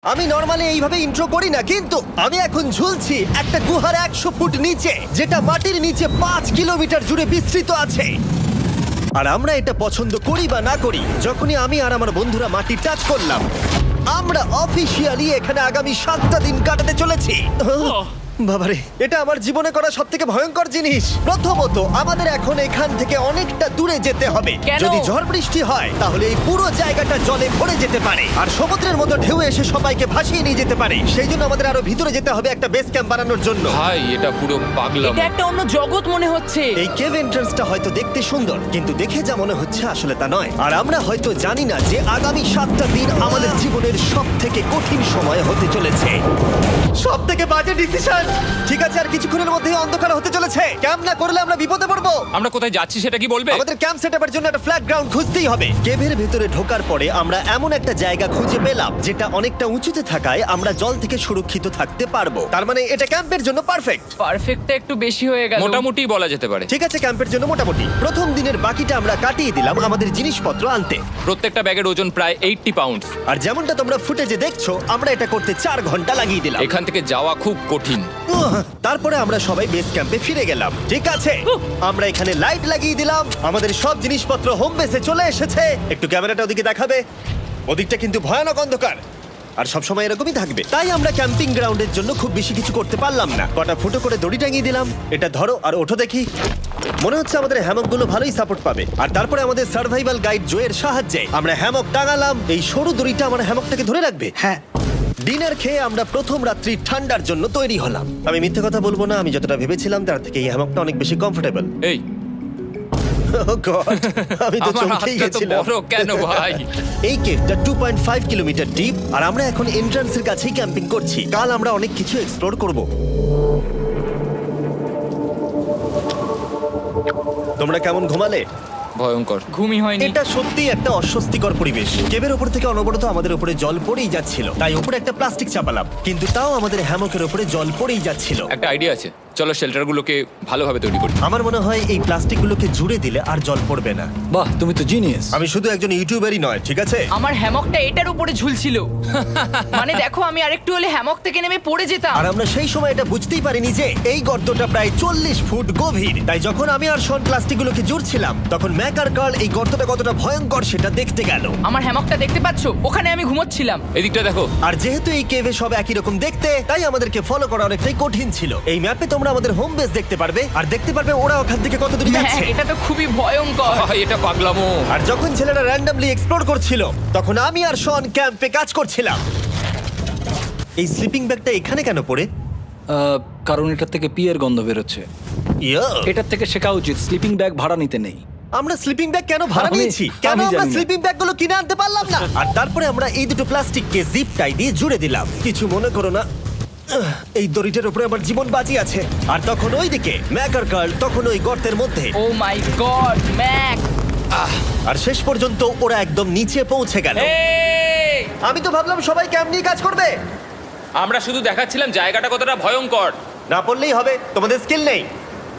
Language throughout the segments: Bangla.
আমি নরমালি এইভাবে ইন্ট্রো করি না, কিন্তু আমি এখন ঝুলছি একটা গুহার 100 ফুট নিচে, যেটা মাটির নিচে 5 কিলোমিটার জুড়ে বিস্তৃত আছে। আর আমরা এটা পছন্দ করি বা না করি, যখনই আমি আর আমার বন্ধুরা মাটি টাচ করলাম, আমরা অফিসিয়ালি এখানে আগামী 7টা দিন কাটাতে চলেছি। বাবারে, এটা আমার জীবনে করা সবথেকে ভয়ঙ্কর জিনিস। প্রথমত, আমাদের এখন এখান থেকে অনেকটা দূরে যেতে হবে। কেন? যদি ঝড় বৃষ্টি হয় তাহলে এই পুরো জায়গাটা জলে ভরে যেতে পারে, আর সমুদ্রের মতো ঢেউ এসে সবাইকে ভাসিয়ে নিয়ে যেতে পারে। সেই জন্য আমাদের আরো ভিতরে যেতে হবে একটা বেস ক্যাম্প বানানোর জন্য। ভাই এটা পুরো পাগলাম। এটা একটা অন্য জগৎ মনে হচ্ছে। এই কেভ এন্ট্রান্সটা হয়তো দেখতে সুন্দর, কিন্তু দেখে যা মনে হচ্ছে আসলে তা নয়। আর আমরা হয়তো জানি না যে আগামী 7টা দিন আমাদের জীবনের সব থেকে কঠিন সময় হতে চলেছে। সব থেকে বাজে ডিসিশন। ঠিক আছে, আর কিছুক্ষণের মধ্যেই অন্ধকার হতে চলেছে। ক্যাম্প না করলে আমরা বিপদে পড়বো। আমরা কোথায় যাচ্ছি সেটা কি বলবে? আমাদের ক্যাম্প সেটআপের জন্য একটা ফ্ল্যাট গ্রাউন্ড খুঁজতেই হবে। কেভের ভেতরে ঢোকার পরে আমরা এমন একটা জায়গা খুঁজে পেলাম যেটা অনেকটা উঁচুতে থাকায় আমরা জল থেকে সুরক্ষিত থাকতে পারবো। তার মানে এটা ক্যাম্পের জন্য পারফেক্ট। পারফেক্টটা একটু বেশি হয়ে গেল। মোটামুটি বলা যেতে পারে। ঠিক আছে, ক্যাম্পের জন্য মোটামুটি। প্রথম দিনের বাকিটা আমরা কাটিয়ে দিলাম আমাদের জিনিসপত্র আনতে। প্রত্যেকটা ব্যাগের ওজন প্রায় 80 পাউন্ড। আর যেমনটা তোমরা ফুটেজে দেখছো, আমরা এটা করতে 4 ঘন্টা লাগিয়ে দিলাম। এখান থেকে যাওয়া খুব কঠিন। তারপরে আমরা সবাই বেস ক্যাম্পে ফিরে গেলাম। ঠিক আছে, আমরা এখানে লাইট লাগিয়ে দিলাম। আমাদের সব জিনিসপত্র হোম বেসে চলে এসেছে। একটু ক্যামেরাটা ওদিকে দেখাবে? ওদিকটা কিন্তু ভয়ানক অন্ধকার, আর সবসময় এরকমই থাকবে। তাই আমরা ক্যাম্পিং গ্রাউন্ডের জন্য খুব বেশি কিছু করতে পারলাম না। কটা ফুটো করে দড়ি টাঙিয়ে দিলাম। এটা ধরো আর ওঠো দেখি। মনে হচ্ছে আমাদের হ্যামকগুলো ভালোই সাপোর্ট পাবে। আর তারপরে আমাদের সার্ভাইভাল গাইড জোয়ের সাহায্যে আমরা হ্যামক টাঙালাম। এই সরু দড়িটা আমার হ্যামকটাকে ধরে রাখবে। হ্যাঁ। ডিনার খেয়ে আমরা প্রথম রাত্রি ঠান্ডার জন্য তৈরি হলাম। আমি মিথ্যে কথা বলবো না, আমি যতটা ভেবেছিলাম তার থেকে এই হ্যামকটা অনেক বেশি কমফোর্টেবল। এই আমি তো আমার চমকেই হাতটা তো গেছিলাম। বড় কেন ভাই? এই কেভটা 2.5 কিলোমিটার ডিপ, আর আমরা এখন এন্ট্রান্সের কাছেই ক্যাম্পিং করছি। কাল আমরা অনেক কিছু এক্সপ্লোর করব। তোমরা কেমন ঘুমালে? ভয়ঙ্কর। ঘুমই হয়নি। এটা সত্যি একটা অস্বস্তিকর পরিবেশ। কেবের উপর থেকে অনবরত আমাদের উপরে জল পড়েই যাচ্ছিল, তাই উপরে একটা প্লাস্টিক চাপালাম, কিন্তু তাও আমাদের হ্যামকের উপরে জল পড়েই যাচ্ছিল। একটা আইডিয়া আছে, চলো শেল্টারগুলোকে ভালোভাবে তৈরি করি। আমার মনে হয় এই প্লাস্টিকগুলোকে জুড়ে দিলে আর জল পড়বে না। বাহ, তুমি তো জিনিয়াস। আমি শুধু একজন ইউটিউবারই নয়, ঠিক আছে? আমার হ্যামকটা এটার উপরে ঝুলছিল। মানে দেখো, আমি আরেকটু হলে হ্যামক থেকে নেমে পড়ে যেতাম। আর আমরা সেই সময় এটা বুঝতেই পারিনি যে এই গর্তটা প্রায় 40 ফুট গভীর। তাই যখন আমি আর শন প্লাস্টিকগুলোকে জুড়ছিলাম, তখন ম্যাক আর কার্ল এই গর্তটা কতটা ভয়ঙ্কর সেটা দেখতে গেল। আমার হ্যামকটা দেখতে পাচ্ছো? ওখানে আমি ঘুমোচ্ছিলাম। এদিকটা দেখো। আর যেহেতু এই কেভে সব একই রকম দেখতে, তাই আমাদেরকে ফলো করা অনেকটাই কঠিন ছিল। এই ম্যাপে তোমরা আমাদের হোম বেস দেখতে পারবে, আর দেখতে পারবে ওরা ওখান থেকে কত দূরে হ্যাঁ, যাচ্ছে। এটা তো খুবই ভয়ঙ্কর। ভাই এটা পাগলামো। আর যখন ছেলেরা র্যান্ডমলি এক্সপ্লোর করছিল, তখন আমি আর শন ক্যাম্পে কাজ করছিলাম। এই স্লিপিং ব্যাগটা এখানে কেন পড়ে? কারণ এটার থেকে পিয়ের গন্ধ বেরোচ্ছে। ইয়া, এটার থেকে শেখা উচিত স্লিপিং ব্যাগ ভাড়া নিতে নেই। আমরা স্লিপিং ব্যাগ কেন ভাড়া আমি- নিয়েছি? কেন আমি আমরা জানি না। স্লিপিং ব্যাগগুলো কিনে আনতে পারলাম না? আর তারপরে আমরা এই দুটো প্লাস্টিককে জিপ টাই দিয়ে জুড়ে দিলাম। কিছু মনে করো না, এই দড়িটার উপরে আমার জীবন বাজি আছে। আর তখন ওইদিকে ম্যাক আর কার্ল তখন ওই গর্তের মধ্যে। ও মাই গড, ম্যাক! আর শেষ পর্যন্ত ওরা একদম নিচে পৌঁছে গেল। এই! আমি তো ভাবলাম সবাই ক্যাম্প নিয়ে কাজ করবে। আমরা শুধু দেখাচ্ছিলাম জায়গাটা কতটা ভয়ঙ্কর। না পড়লেই হবে, তোমাদের স্কিল নেই।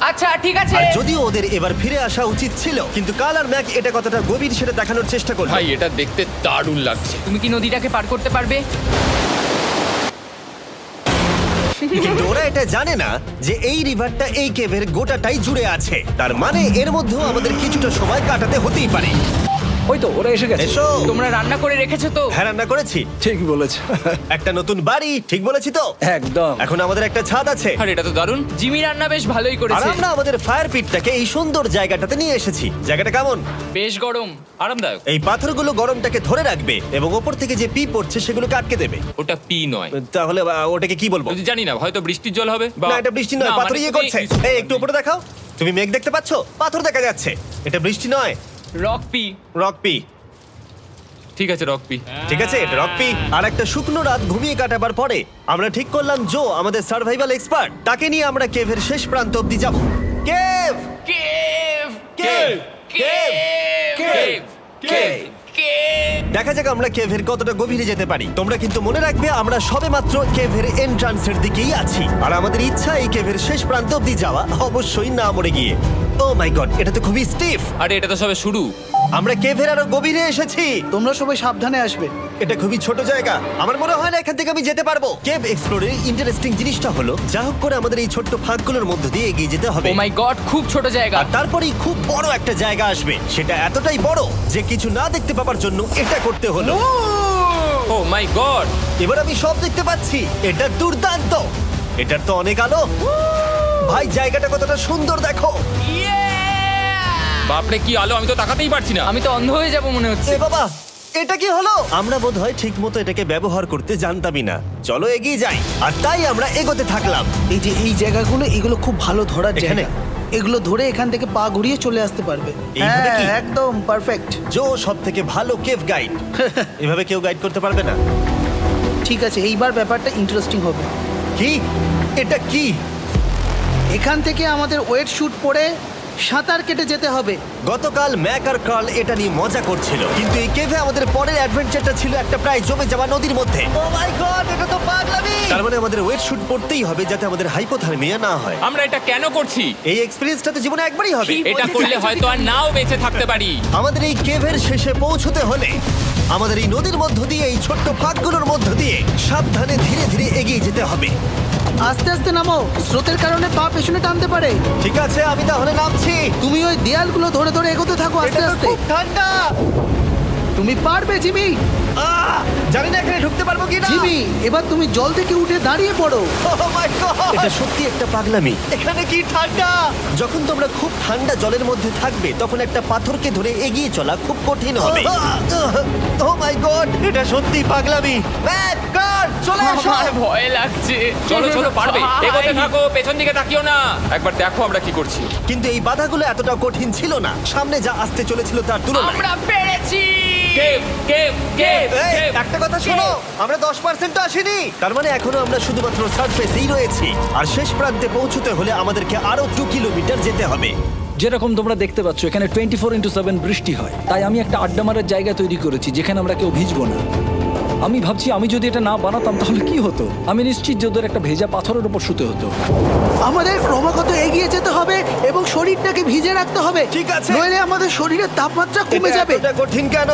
আচ্ছা ঠিক আছে। আর যদিও ওদের এবার ফিরে আসা উচিত ছিল, কিন্তু কাল আর ম্যাক এটা কতটা গভীর সেটা দেখানোর চেষ্টা করলো। ভাই এটা দেখতে দারুণ লাগছে। তুমি কি নদীটাকে পার করতে পারবে? কিন্তু ওরা এটা জানে না যে এই রিভারটা এই কেভের গোটাটাই জুড়ে আছে। তার মানে এর মধ্যেও আমাদের কিছুটা সময় কাটাতে হতেই পারে। ওই তো ওরা এসে গেছে। এসো। তোমরা রান্না করে রেখেছো তো? হ্যাঁ, রান্না করেছি। ঠিক বলেছ। একটা নতুন বাড়ি, ঠিক বলেছি তো? একদম। এখন আমাদের একটা ছাদ আছে। আর এটা তো দারুণ। জিমি রান্না বেশ ভালোই আর করেছে। আমরা আমাদের ফায়ার পিটটাকে এই সুন্দর জায়গাটাতে নিয়ে এসেছি। জায়গাটা কেমন? বেশ গরম। আরামদায়ক। এই পাথরগুলো গরমটাকে ধরে রাখবে এবং ওপর থেকে যে পি পড়ছে সেগুলোকে আটকে দেবে। ওটা পি নয়। তাহলে ওটাকে কি বলবো? যদি জানি না, হয়তো বৃষ্টির জল হবে বা না, এটা বৃষ্টি নয়, না, পাথর মানে ইয়ে তুমি- করছে। এই একটু উপরে দেখাও। তুমি মেঘ দেখতে পাচ্ছো? পাথর দেখা যাচ্ছে। এটা বৃষ্টি নয়, রক পি। Rock P. ঠিক আছে রক পি। ঠিক আছে, এটা রক পি। আর একটা শুকনো রাত ঘুমিয়ে কাটাবার পরে আমরা ঠিক করলাম জো আমাদের সার্ভাইভাল এক্সপার্ট, তাকে নিয়ে আমরা কেভের শেষ প্রান্ত অব্দি যাব। Cave, cave! Cave, cave, cave! Cave. Cave! দেখা যাক আমরা কেভের কতটা গভীরে যেতে পারি। তোমরা কিন্তু মনে রাখবে আমরা সবেমাত্র কেভের এন্ট্রান্সের দিকেই আছি, আর আমাদের ইচ্ছা এই কেভের শেষ প্রান্ত অব্দি যাওয়া, অবশ্যই না মরে গিয়ে। ও মাই গড, এটা তো খুবই স্টিফ। আরে এটা তো সবে শুরু। আমরা কেভের আরো গভীরে এসেছি। তোমরা সবাই সাবধানে আসবে। এটা খুবই ছোট জায়গা, আমার মনে হয় না এখান থেকে আমি যেতে পারবো। কেভ এক্সপ্লোরের ইন্টারেস্টিং জিনিসটা হলো যা হোক করে আমাদের এই ছোট্ট ফাঁকগুলোর মধ্য দিয়ে এগিয়ে যেতে হবে। ও মাই গড, খুব ছোট জায়গা। আর তারপরেই খুব বড় একটা জায়গা আসবে, সেটা এতটাই বড় যে কিছু না দেখতে পাওয়ার জন্য এটা করতে হলো। ও মাই গড! এবার আমি সব দেখতে পাচ্ছি, এটা দুর্দান্ত। এটার তো অনেক আলো। ভাই জায়গাটা কতটা সুন্দর দেখো। বাপরে কি আলো, আমি তো তাকাতেই পারছি না। আমি তো অন্ধ হয়ে যাব মনে হচ্ছে। এ বাবা, এটা কি হলো? আমরা বোধহয় ঠিক মতো এটাকে ব্যবহার করতে জানতামই না। চলো এগিয়ে যাই। আর তাই আমরা এগোতে থাকলাম। এই যে এই জায়গাগুলো, এগুলো খুব ভালো ধরার এখানে? জায়গা। এগুলো ধরে এখান থেকে পা ঘুরিয়ে চলে আসতে পারবে। এইভাবে কি? হ্যাঁ, একদম পারফেক্ট। জো সব থেকে ভালো কেভ গাইড। এভাবে কেউ গাইড করতে পারবে না। ঠিক আছে, এইবার ব্যাপারটা ইন্টারেস্টিং হবে। কি? এটা কি? এখান থেকে আমাদের ওয়েট শুট পরে সাঁতার কেটে যেতে হবে। গতকাল ম্যাক আর কার্ল এটা নিয়ে মজা করছিল, কিন্তু এই কেভে আমাদের পরের অ্যাডভেঞ্চারটা ছিল একটা প্রায় জমে যাওয়া নদীর মধ্যে। ও মাই গড, এটা তো পাগলামি! তার মানে আমাদের ওয়েট শুট পড়তেই হবে যাতে আমাদের হাইপোথার্মিয়া না হয়। আমরা এটা কেন করছি? এই এক্সপেরিয়েন্সটা তো জীবনে একবারই হবে। এটা করলে হয়তো আর নাও বেঁচে থাকতে পারি। আমাদের এই কেভের শেষে পৌঁছতে হলে আমাদের এই নদীর মধ্য দিয়ে, এই ছোট্ট ফাঁকগুলোর মধ্য দিয়ে সাবধানে ধীরে ধীরে এগিয়ে যেতে হবে। আস্তে আস্তে নামো, স্রোতের কারণে পা পেছনে টানতে পারে। ঠিক আছে, আমি তাহলে নামছি। তুমি ওই দেয়ালগুলো ধরে ধরে এগোতে থাকো আস্তে এটা তো আস্তে। খুব ঠান্ডা। তুমি পারবে জিমি। জানি না এখানে ঢুকতে পারবো কি না। জিমি, এবার তুমি জল থেকে উঠে দাঁড়িয়ে পড়ো। এটা সত্যি একটা পাগলামি। এখানে কি ঠান্ডা! যখন তোমরা খুব ঠান্ডা জলের মধ্যে থাকবে তখন একটা পাথরকে ধরে এগিয়ে চলা খুব কঠিন হবে। ও মাই গড, এটা সত্যি পাগলামি। ম্যাক, কার, চলে এসো। আমার ভয় লাগছে। চলো চলো, পারবে। ভাই। এগোতে থাকো, পেছন দিকে তাকিও না। একবার দেখো আমরা কি করছি। কিন্তু এই বাধাগুলো এতটা কঠিন ছিল না সামনে যা আসতে চলেছিল তার তুলনায়। আমরা পেরেছি। কেভ কেভ কেভ এই, কেভ। একটা কথা শোনো, আমরা 10% আসিনি। তার মানে এখনো আমরা শুধুমাত্র সার্ফেসেই রয়েছি, আর শেষ প্রান্তে পৌঁছতে হলে আমাদেরকে আরো 2 কিলোমিটার যেতে হবে। যেরকম তোমরা দেখতে পাচ্ছ এখানে 24/7 বৃষ্টি হয়, তাই আমি একটা আড্ডা মারার জায়গা তৈরি করেছি যেখানে আমরা কেউ ভিজবো না। আমি ভাবছি আমি যদি এটা না বানাতাম তাহলে কি হতো। আমি নিশ্চিত যে ওদের একটা ভেজা পাথরের উপর শুতে হতো। আমাদের ক্রমাগত এগিয়ে যেতে হবে এবং শরীরটাকে ভিজে রাখতে হবে। ঠিক আছে। নইলে আমাদের শরীরের তাপমাত্রা কমে এটা যাবে। এতটা কঠিন কেন?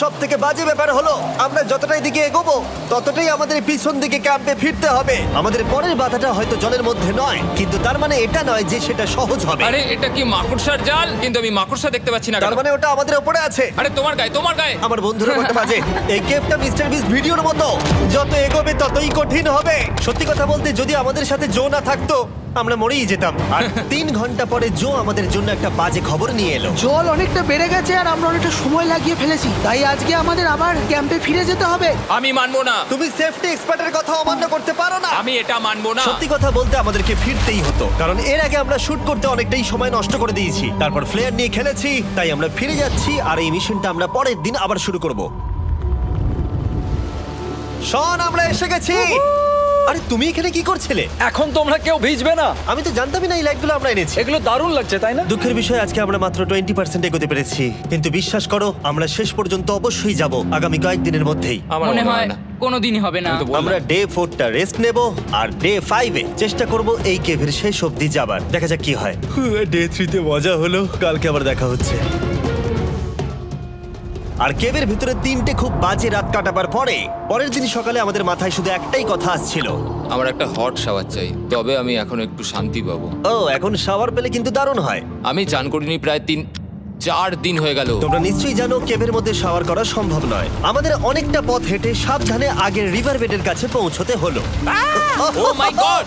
সব থেকে বাজে ব্যাপার হলো আমরা যতটাই দিকে এগোবো ততটাই আমাদের পিছন দিকে ক্যাম্পে ফিরতে হবে। আমাদের পরের বাধাটা হয়তো জলের মধ্যে নয়, কিন্তু তার মানে এটা নয় যে সেটা সহজ হবে। আরে এটা কি মাকড়সার জাল? কিন্তু আমি মাকড়সা দেখতে পাচ্ছি না। তার কেন? মানে ওটা আমাদের উপরে আছে। আরে তোমার গায়ে, তোমার গায়ে। আমার বন্ধুরা বলতে বাজে। এই কেভটা মিস্টার বিস ভিডিওর মতো, যত এগোবে ততই কঠিন হবে। সত্যি কথা বলতে যদি আমাদের সাথে জো না থাকতো আমরা মরেই যেতাম। আর 3 ঘন্টা পরে জো আমাদের জন্য একটা বাজে খবর নিয়ে এলো। জল অনেকটা বেড়ে গেছে আর আমরা অনেকটা সময় লাগিয়ে ফেলেছি, তাই আজকে আমাদের আবার ক্যাম্পে ফিরে যেতে হবে। আমি মানবো না। তুমি সেফটি এক্সপার্টের কথা অমান্য করতে পারো না। আমি এটা মানবো না। সত্যি কথা বলতে আমাদেরকে ফিরতেই হতো, কারণ এর আগে আমরা শুট করতে অনেকটাই সময় নষ্ট করে দিয়েছি। তারপর ফ্লেয়ার নিয়ে খেলেছি, তাই আমরা ফিরে যাচ্ছি আর এই মিশনটা আমরা পরের দিন আবার শুরু করব। শন, আমরা এসে গেছি। আরে তুমি এখানে কি করছিলে? এখন তোমরা কেউ ভিজবে না। আমি তো জানতামই না এই লাইটগুলো আমরা এনেছি। এগুলো দারুণ লাগছে তাই না? দুঃখের বিষয় আজকে আমরা মাত্র 20% এগোতে পেরেছি, কিন্তু বিশ্বাস করো আমরা শেষ পর্যন্ত অবশ্যই যাব আগামী কয়েকদিনের মধ্যেই। আমার মনে হয় না। কোনোদিনই হবে না। আমি তো বললাম। আমরা ডে 4টা রেস্ট নেব আর ডে 5-এ চেষ্টা করব এই কেভের শেষ অবধি যাবার। দেখা যাক কি হয়। ডে 3-তে মজা হলো, কালকে আবার দেখা হচ্ছে। আর কেভের ভিতরে 3টে খুব বাজে রাত কাটাবার পরে পরের দিন সকালে আমাদের মাথায় শুধু একটাই কথা আসছিল। আমার একটা হট শাওয়ার চাই, তবে আমি এখন একটু শান্তি পাবো। ও, এখন শাওয়ার পেলে কিন্তু দারুণ হয়। আমি চান করিনি প্রায় 3-4 দিন হয়ে গেল। তোমরা নিশ্চয়ই জানো কেভের মধ্যে শাওয়ার করা সম্ভব নয়। আমাদের অনেকটা পথ হেঁটে সাবধানে আগের রিভার বেডের কাছে পৌঁছতে হলো। ও মাই গড!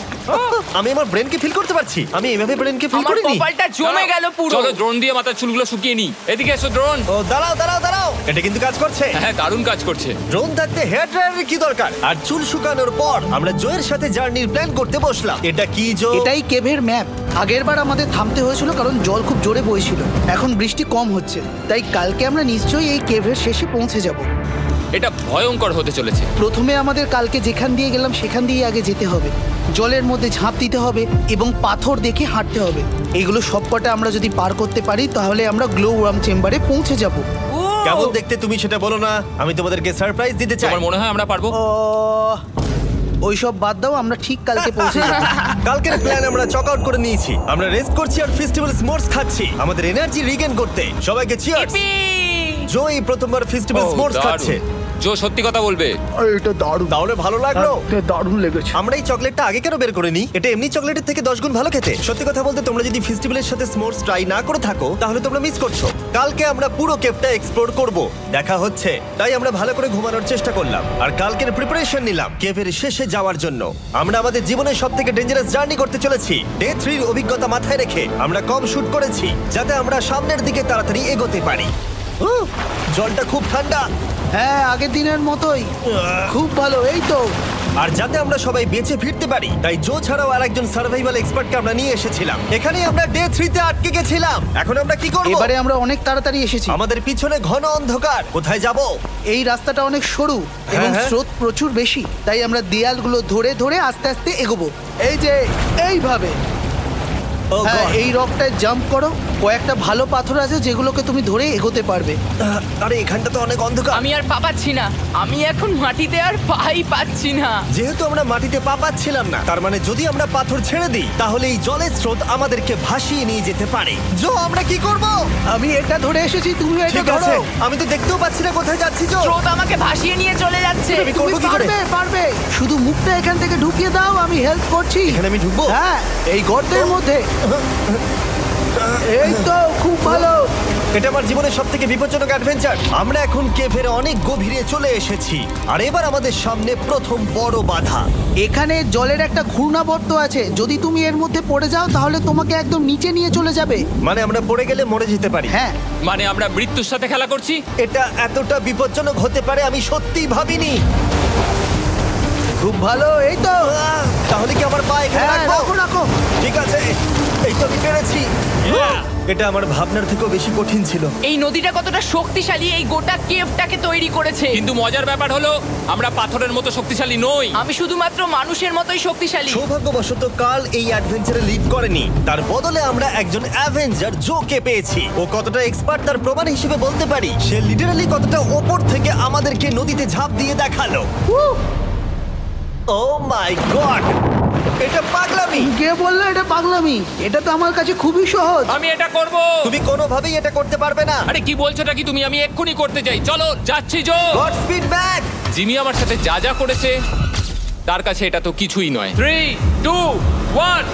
আমি আমার ব্রেনকে ফিল করতে পারছি। আমি এভাবে ব্রেনকে ফিল আমার করিনি। কপালটা জমে গেল পুরো। চলো ড্রোন দিয়ে মাথার চুলগুলো শুকিয়ে নি। এদিকে এসো ড্রোন। ও দাঁড়াও দাঁড়াও দাঁড়াও, এটা কিন্তু কাজ করছে। হ্যাঁ, দারুণ কাজ করছে। ড্রোন থাকতে হেয়ার ড্রায়ারের কি দরকার? আর চুল শুকানোর পর আমরা জোয়ের সাথে জার্নির প্ল্যান করতে বসলাম। এটা কি জো? এটাই কেভের ম্যাপ। আগেরবার আমাদের থামতে হয়েছিল কারণ জল খুব জোরে বইছিল। এখন বৃষ্টি কম হচ্ছে, তাই কালকে আমরা নিশ্চয়ই এই কেভের শেষে পৌঁছে যাব। এটা ভয়ঙ্কর হতে চলেছে। প্রথমে আমাদের কালকে যেখান দিয়ে গেলাম সেখান দিয়ে আগে যেতে হবে। জলের মধ্যে ঝাঁপ দিতে হবে এবং পাথর দেখে হাঁটতে হবে। এগুলো সবকটা আমরা যদি পার করতে পারি তাহলে আমরা গ্লো ওয়ার্ম চেম্বারে পৌঁছে যাব। কেমন দেখতে তুমি সেটা বলো না, আমি তোমাদেরকে সারপ্রাইজ দিতে চাই। তোমার মনে হয় আমরা পারবো? ওইসব বাদ দাও, আমরা ঠিক কালকে পৌঁছে যাবো। কালকের প্ল্যান আমরা চক আউট করে নিয়েছি। আমরা রেস্ট করছি আর ফেস্টিভ্যাল স্মোর্টস খাচ্ছি আমাদের এনার্জি রিগেন করতে। সবাইকে চিয়ার্স। Yippee! জো এই প্রথমবার ফেস্টিভ্যাল স্মোর্টস খাচ্ছে। জো সত্যি কথা বলবে। এটা দারুণ, তাহলে ভালো লাগলো? দারুণ লেগেছে। আমরা এই চকলেটটা আগে কেন বের করিনি? এটা এমনি চকলেটের থেকে 10 গুণ ভালো খেতে। সত্যি কথা বলতে তোমরা যদি ফেস্টিভ্যালের সাথে স্মোর্টস ট্রাই না করে থাকো তাহলে তোমরা মিস করছো। কালকে আমরা পুরো কেভটা এক্সপ্লোর করব, দেখা হচ্ছে। তাই আমরা ভালো করে ঘুমানোর চেষ্টা করলাম আর কালকের প্রিপারেশন নিলাম কেভের শেষে যাওয়ার জন্য। আমরা আমাদের জীবনের সবথেকে ডেঞ্জারাস জার্নি করতে চলেছি। ডে 3 এর অভিজ্ঞতা মাথায় রেখে আমরা কম শুট করেছি যাতে আমরা সামনের দিকে তাড়াতাড়ি এগোতে পারি। জলটা খুব ঠান্ডা হ্যাঁ, আগের দিনের মতোই খুব ভালো। এই তো আর যাতে আমরা সবাই বেঁচে ফিরতে পারি তাই জো ছাড়াও আরেকজন সার্ভাইভাল এক্সপার্টকে আমরা নিয়ে এসেছিলাম। এখানে আমরা ডে 3 তে আটকে গেছিলাম। এখন আমরা কি করব? এবারে আমরা অনেক তাড়াতাড়ি এসেছি। আমাদের পিছনে ঘন অন্ধকার। কোথায় যাব? এই রাস্তাটা অনেক সরু এবং হ্যাঁ। স্রোত প্রচুর বেশি, তাই আমরা দেয়ালগুলো ধরে ধরে আস্তে আস্তে এগোবো। এই যে এইভাবে। ও হ্যাঁ, গড। এই রকটায় জাম্প করো। কয়েকটা ভালো পাথর আছে যেগুলোকে তুমি ধরে এগোতে পারবে। আরে এখানটা তো অনেক অন্ধকার। আমি আর পা পাচ্ছি না, আমি এখন মাটিতে আর পাই পাচ্ছি না। যেহেতু আমরা মাটিতে পা পাচ্ছিলাম না, তার মানে যদি আমরা পাথর ছেড়ে দিই তাহলে এই জলের স্রোত আমাদেরকে ভাসিয়ে নিয়ে যেতে পারে। জো, আমরা কি করব? আমি এটা ধরে এসেছি, তুমি এটা ঠিক আছে, ধরো। আমি তো দেখতেও পাচ্ছি না কোথায় যাচ্ছি। জো, স্রোত আমাকে ভাসিয়ে নিয়ে চলে যাচ্ছে। আমি তুমি করবো কি করে? পারবে, পারবে। শুধু মুখটা এখান থেকে ঢুকিয়ে দাও, আমি হেল্প করছি। এখানে আমি ঢুকবো? হ্যাঁ, এই গর্তের মধ্যে। এই তো, খুব ভালো। এটা আমার জীবনের সবথেকে বিপজ্জনক অ্যাডভেঞ্চার। আমরা এখন কেভের অনেক গভীরে চলে এসেছি আর এবার আমাদের সামনে প্রথম বড় বাধা। এখানে জলের একটা ঘূর্ণাবর্ত আছে, যদি তুমি এর মধ্যে পড়ে যাও তাহলে তোমাকে একদম নিচে নিয়ে চলে যাবে। মানে আমরা পড়ে গেলে মরে যেতে পারি। হ্যাঁ, মানে আমরা মৃত্যুর সাথে খেলা করছি। এটা এতটা বিপজ্জনক হতে পারে আমি সত্যিই ভাবিনি। খুব ভালো। এই তো, তাহলে কি আমার পা এখানে হ্যাঁ, রাখবো? রাখো রাখো। ঠিক আছে, এই তো আমি পেরেছি। এটা আমার ভাবনার থেকেও বেশি কঠিন ছিল। এই নদীটা কতটা শক্তিশালী এই গোটা কেভটাকে তৈরি করেছে। কিন্তু মজার ব্যাপার হলো আমরা পাথরের মতো শক্তিশালী নই। আমি শুধুমাত্র মানুষের মতোই শক্তিশালী। সৌভাগ্যবশত কাল এই অ্যাডভেঞ্চারে লিড করেনি, তার বদলে আমরা একজন অ্যাভেঞ্জার জোকে পেয়েছি। ও কতটা এক্সপার্ট তার প্রমাণ হিসেবে বলতে পারি। সে লিটারালি কতটা ওপর থেকে আমাদেরকে নদীতে ঝাঁপ দিয়ে দেখালো। ও মাই গড, এটা পাগলামি। কে বললো এটা পাগলামি? এটা তো আমার কাছে খুবই সহজ। আমি এটা করব। তুমি কোনোভাবেই এটা করতে পারবে না। আরে কি বলছোটা কি তুমি? আমি এক্ষুনি করতে চাই। চলো যাচ্ছি Joe. God speed back. Jimmy আমার সাথে যা যা করেছে তার কাছে এটা তো কিছুই নয়। 3, 2, 1।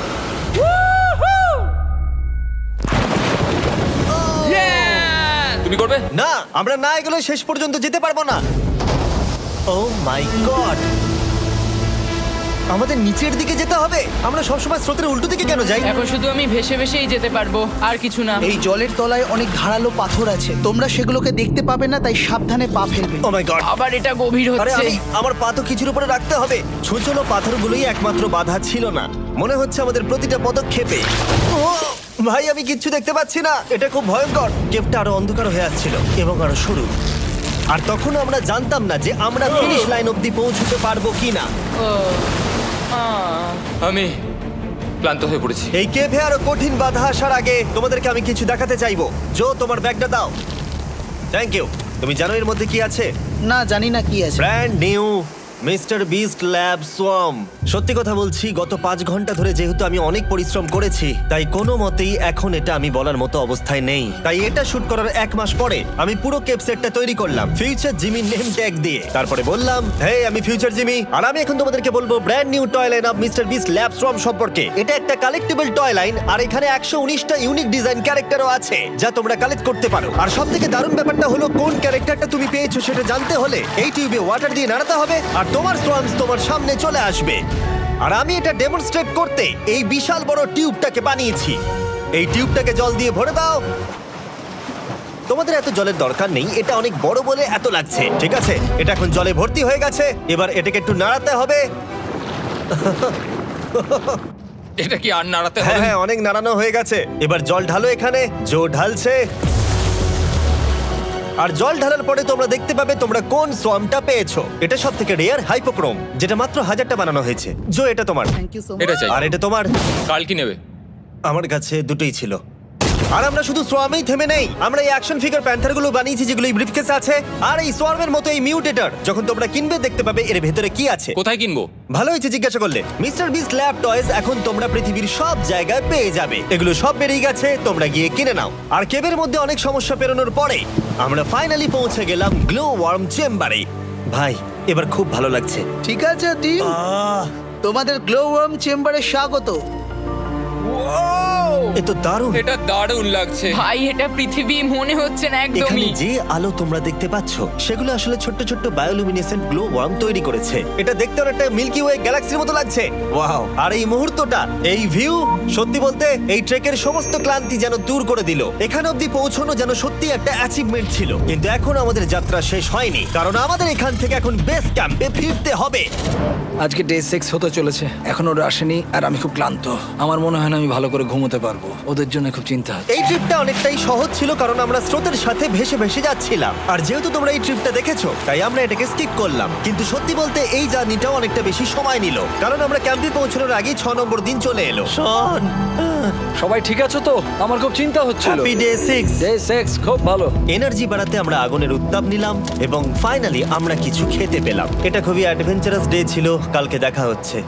তুমি করবে? না, আমরা না এগুলো শেষ পর্যন্ত যেতে পারবো না। ও মাই গড, আমাদের নিচের দিকে যেতে হবে। আমরা সবসময় স্রোতের উল্টো দিকে কেন যাই? এখন শুধু আমি ভেসে ভেসেই যেতে পারবো, আর কিছু না। এই জলের তলায় অনেক ধারালো পাথর আছে, তোমরা সেগুলোকে দেখতে পাবে না, তাই সাবধানে পা ফেলবে। ও মাই গড। আবার এটা গভীর আরে হচ্ছে। আমার পা তো কিছুর উপরে রাখতে হবে। ছোট ছোট পাথরগুলোই একমাত্র বাধা ছিল না, মনে হচ্ছে আমাদের প্রতিটা পদক্ষেপে। ও ভাই, আমি কিচ্ছু দেখতে পাচ্ছি না। এটা খুব ভয়ঙ্কর। কেভটা আরো অন্ধকার হয়ে আসছিল এবং আরো সরু। আর তখন আমরা জানতাম না যে আমরা ফিনিশ লাইন অবধি পৌঁছতে পারবো কিনা। আমি ক্লান্ত হয়ে পড়েছি। এই কেভে আরো কঠিন বাধা আসার আগে তোমাদেরকে আমি কিছু দেখাতে চাইবো। জো, তোমার ব্যাগটা দাও। Thank you. তুমি জানো এর মধ্যে কি আছে? না, জানি না কি আছে। Brand new mister beast lab swamp. সত্যি কথা বলছি, গত 5 ঘন্টা ধরে যেহেতু আমি অনেক পরিশ্রম করেছি, তাই কোনো মতেই এখন এটা আমি বলার মতো অবস্থায় নেই। তাই এটা শুট করার 1 মাস পরে আমি পুরো কেপ সেটটা তৈরি করলাম ফিউচার জিমি নেম ট্যাগ দিয়ে। তারপরে বললাম, হে, আমি ফিউচার জিমি, আর আমি এখন তোমাদেরকে বলবো brand new toy line of mister beast lab swamp সম্পর্কে। এটা একটা কালেক্টেবল টয় লাইন, আর এখানে 119টা ইউনিক ডিজাইন ক্যারেক্টারও আছে যা তোমরা কালেক্ট করতে পারো। আর সবথেকে দারুণ ব্যাপারটা হলো, কোন ক্যারেক্টারটা তুমি পেয়েছো সেটা জানতে হলে এই টিউবে ওয়াটার দিয়ে নাড়াতে হবে আর তোমার সোয়ামস তোমার সামনে চলে আসবে। আর আমি এটা ডেমনস্ট্রেট করতে এই বিশাল বড় টিউবটাকে বানিয়েছি। এই টিউবটাকে জল দিয়ে ভরে দাও। তোমাদের এত জলের দরকার নেই, এটা অনেক বড় বলে এত লাগছে। ঠিক আছে, এটা এখন জলে ভর্তি হয়ে গেছে। এবার এটাকে একটু নাড়াতে হবে। এটা কি আর নাড়াতে হ্যাঁ হবে? হ্যাঁ, অনেক নাড়ানো হয়ে গেছে। এবার জল ঢালো এখানে। জো ঢালছে। আর জল ঢালার পরে তোমরা দেখতে পাবে তোমরা কোন সোয়ামটা পেয়েছো। এটা সবথেকে রেয়ার হাইপোক্রোম, যেটা মাত্র 1000টা বানানো হয়েছে। জো, এটা তোমার। থ্যাংক ইউ সো এটা মাচ। চাই। আর এটা তোমার। কাল কি নেবে? আমার কাছে দুটোই ছিল। আর আমরা শুধু সোয়ামেই থেমে নেই, আমরা এই অ্যাকশন ফিগার প্যান্থার গুলো বানিয়েছি যেগুলো এই ব্রিফকেসে আছে, আর এই সোয়ার্মের মতো এই মিউটেটর। যখন তোমরা কিনবে দেখতে পাবে এর ভেতরে কি আছে। কোথায় কিনবো? ভালো হয়েছে জিজ্ঞাসা করলে। মিস্টার বিস্ট ল্যাব টয়েস এখন তোমরা পৃথিবীর সব জায়গায় পেয়ে যাবে। এগুলো সব বেরিয়ে গেছে, তোমরা গিয়ে কিনে নাও। আর কেবের মধ্যে অনেক সমস্যা পেরোনোর পরে আমরা ফাইনালি পৌঁছে গেলাম গ্লো ওয়ার্ম চেম্বারে। ভাই এবার খুব ভালো লাগছে। ঠিক আছে টিম, তোমাদের গ্লো ওয়ার্ম চেম্বারে স্বাগত। এ তো দারুণ। এটা দারুণ লাগছে। ভাই এটা পৃথিবী মনে হচ্ছে না এখানে একদমই। যে আলো তোমরা দেখতে পাচ্ছ সেগুলো আসলে ছোট্ট ছোট্ট বায়োলুমিনেসেন্ট গ্লো ওয়ার্ম তৈরি করেছে। এটা দেখতে অনেকটা মিল্কি ওয়ে গ্যালাক্সির মতো লাগছে। ওয়াও! আর এই মুহূর্তটা, এই ভিউ, সত্যি বলতে এই ট্রেকের সমস্ত ক্লান্তি যেন দূর করে দিল। এখানে অবধি পৌঁছানো যেন সত্যি একটা অ্যাচিভমেন্ট ছিল। কিন্তু এখন আমাদের যাত্রা শেষ হয়নি, কারণ আমাদের এখান থেকে এখন বেস ক্যাম্পে ফিরতে হবে। আজকে ডে 6 হতে চলেছে, এখন ওরা আসেনি আর আমি খুব ক্লান্ত। আমার মনে হয় না আমি ভালো করে ঘুমোতে পারবো, ওদের জন্য খুব চিন্তা হচ্ছে। এই ট্রিপটা অনেকটাই সহজ ছিল কারণ আমরা স্রোতের সাথে ভেসে ভেসে যাচ্ছিলাম। আর যেহেতু তোমরা এই ট্রিপটা দেখেছো তাই আমরা এটাকে স্কিপ করলাম। কিন্তু সত্যি বলতে এই জার্নিটাও অনেকটা বেশি সময় নিল, কারণ আমরা ক্যাম্পে পৌঁছানোর আগেই 6 নম্বর দিন চলে এলো। শন, সবাই ঠিক আছে তো? আমার খুব চিন্তা হচ্ছিল। Happy day 6। ডে 6 খুব ভালো। এনার্জি বাড়াতে আমরা আগুনের উত্তাপ নিলাম এবং ফাইনালি আমরা কিছু খেতে পেলাম। এটা খুবই অ্যাডভেঞ্চারাস ডে ছিল। কালকে দেখা হচ্ছে,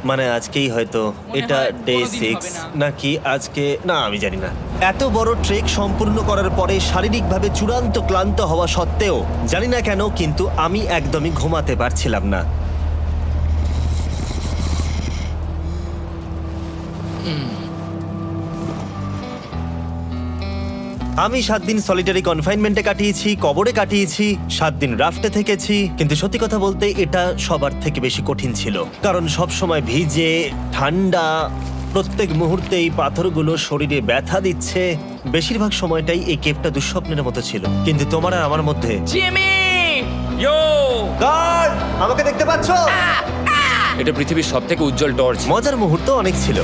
মানে আজকেই হয়তো। এটা হয় ডে কোনোদিন 6 হবে না। নাকি আজকে, না আমি জানি না। এত বড় ট্রেক সম্পূর্ণ করার পরে শারীরিকভাবে চূড়ান্ত ক্লান্ত হওয়া সত্ত্বেও জানি না কেন কিন্তু আমি একদমই ঘুমাতে পারছিলাম না। আমি 7 দিন সলিটারি কনফাইনমেন্টে কাটিয়েছি, কবরে কাটিয়েছি, 7 দিন রাফটে থেকেছি। কিন্তু সত্যি কথা বলতে এটা সবার থেকে বেশি কঠিন ছিল, কারণ সব সময় ভিজে, ঠান্ডা, প্রত্যেক মুহূর্তে এই পাথরগুলো শরীরে ব্যথা দিচ্ছে। বেশিরভাগ সময়টাই এই কেভটা দুঃস্বপ্নের মতো ছিল। কিন্তু তোমার আর আমার মধ্যে জিমি! ইয়ো! গার্ড, আমাকে দেখতে পাচ্ছ? এটা পৃথিবীর সবথেকে উজ্জ্বল টর্চ। মজার মুহূর্ত অনেক ছিল।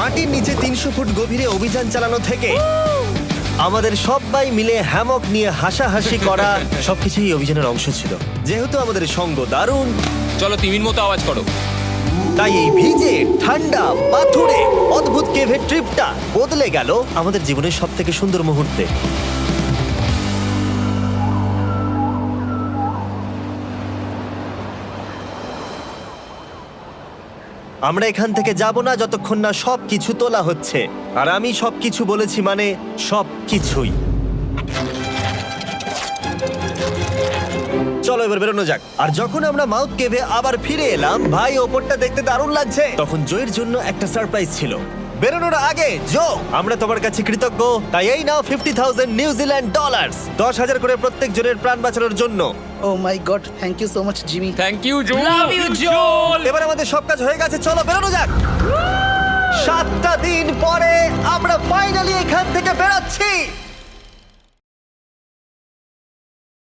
মাটির নিচে 300 ফুট গভীরে অভিযান চালানো থেকে আমাদের সবাই মিলে হ্যামক নিয়ে হাসাহাসি করা সবকিছুই এই অভিযানের অংশ ছিল। যেহেতু আমাদের সঙ্গ দারুণ, চলো তিমির মতো আওয়াজ করো। তাই এই ভিজে, ঠান্ডা, পাথুরে অদ্ভুত কেভের ট্রিপটা বদলে গেল আমাদের জীবনের সব থেকে সুন্দর মুহূর্তে। আমরা এখান থেকে যাব না যতক্ষণ না সবকিছু তোলা হচ্ছে। আর আমি সবকিছু বলেছি মানে সবকিছুই। চলো এবার বেরোনো যাক। আর যখন আমরা মাউথ কেভে আবার ফিরে এলাম, ভাই ওপরটা দেখতে দারুণ লাগছে। তখন জয়ের জন্য একটা সারপ্রাইজ ছিল। বেরোনোর আগে জো, আমরা তোমার কাছে কৃতজ্ঞ। তাই এই নাও 50,000 নিউজিল্যান্ড ডলার, 10,000 করে প্রত্যেক জনের প্রাণ বাঁচানোর জন্য। Oh my God, thank you so much Jimmy. Thank you Joel. Love you Joel! এবার আমাদের সব কাজ হয়ে গেছে, চলো বেরোনো যাক। 7টা দিন পরে আমরা ফাইনালি এখান থেকে বেরোচ্ছি।